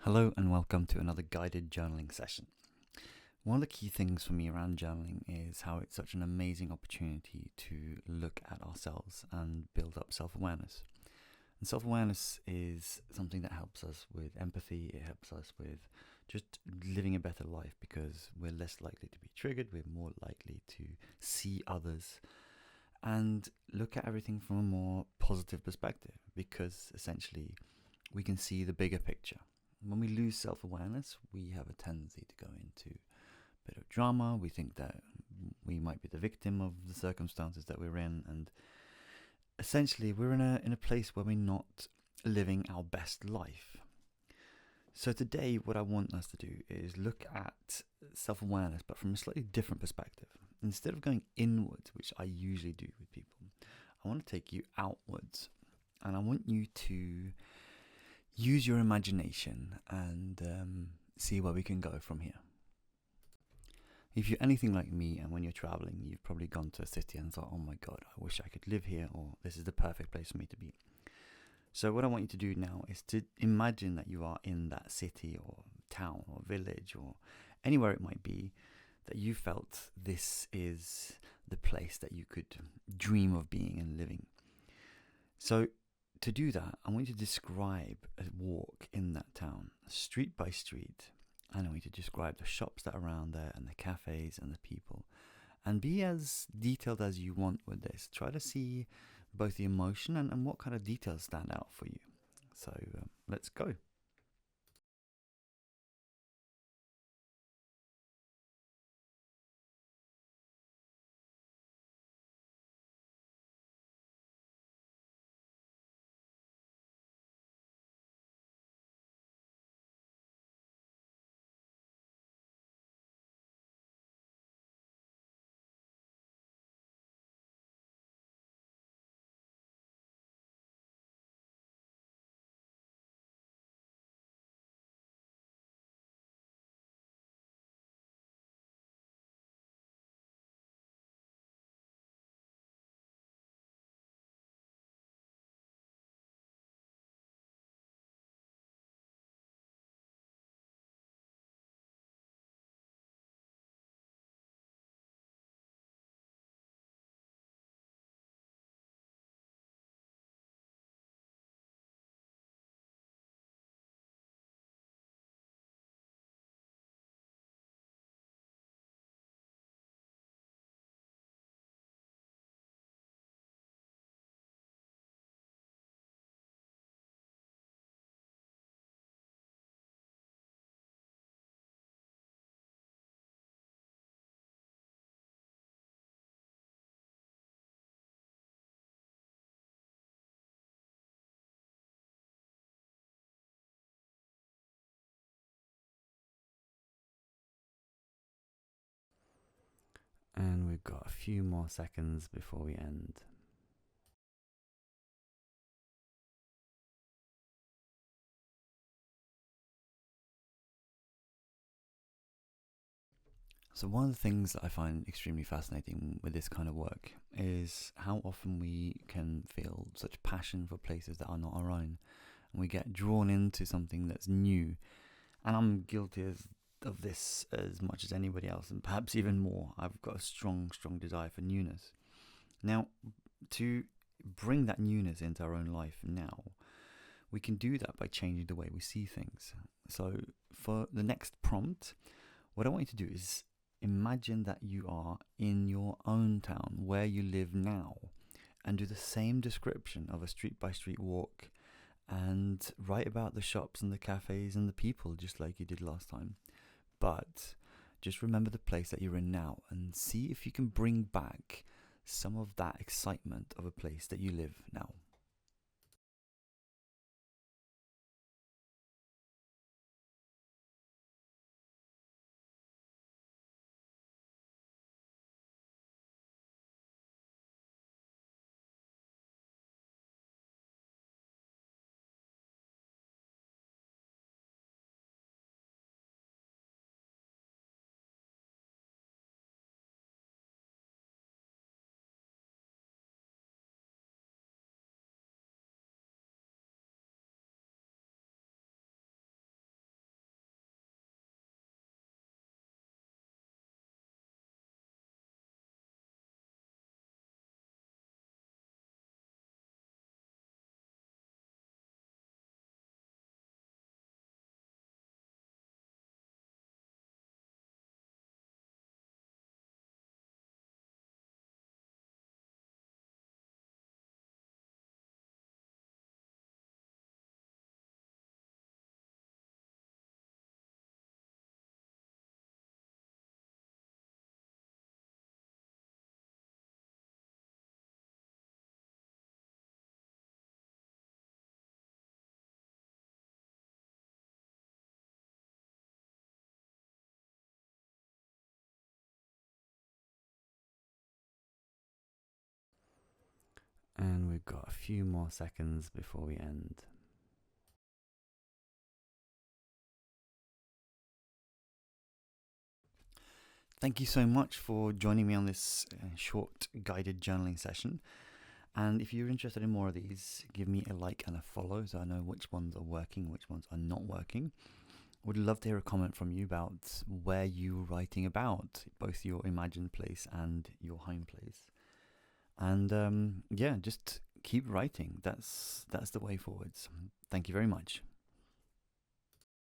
Hello and welcome to another guided journaling session. One of the key things for me around journaling is how it's such an amazing opportunity to look at ourselves and build up self-awareness. And self-awareness is something that helps us with empathy, it helps us with just living a better life because we're less likely to be triggered, we're more likely to see others and look at everything from a more positive perspective because essentially we can see the bigger picture. When we lose self-awareness, we have a tendency to go into a bit of drama. We think that we might be the victim of the circumstances that we're in, and essentially we're in a place where we're not living our best life. So today what I want us to do is look at self-awareness, but from a slightly different perspective. Instead of going inwards, which I usually do with people, I want to take you outwards, and I want you to use your imagination and see where we can go from here. If you're anything like me and when you're traveling, you've probably gone to a city and thought, oh my God, I wish I could live here, or this is the perfect place for me to be. So what I want you to do now is to imagine that you are in that city or town or village or anywhere it might be, that you felt this is the place that you could dream of being and living. So to do that, I want you to describe a walk in that town, street by street. I want you to describe the shops that are around there and the cafes and the people. And be as detailed as you want with this. Try to see both the emotion and what kind of details stand out for you. So let's go. And we've got a few more seconds before we end. So one of the things that I find extremely fascinating with this kind of work is how often we can feel such passion for places that are not our own. And we get drawn into something that's new. And I'm guilty of this as much as anybody else, and perhaps even more. I've got a strong desire for newness. Now, to bring that newness into our own life now, we can do that by changing the way we see things. So for the next prompt, what I want you to do is imagine that you are in your own town where you live now and do the same description of a street by street walk and write about the shops and the cafes and the people just like you did last time. But just remember the place that you're in now and see if you can bring back some of that excitement of a place that you live now. And we've got a few more seconds before we end. Thank you so much for joining me on this short guided journaling session. And if you're interested in more of these, give me a like and a follow so I know which ones are working, which ones are not working. Would love to hear a comment from you about where you're writing about, both your imagined place and your home place. And just keep writing. That's the way forwards. Thank you very much.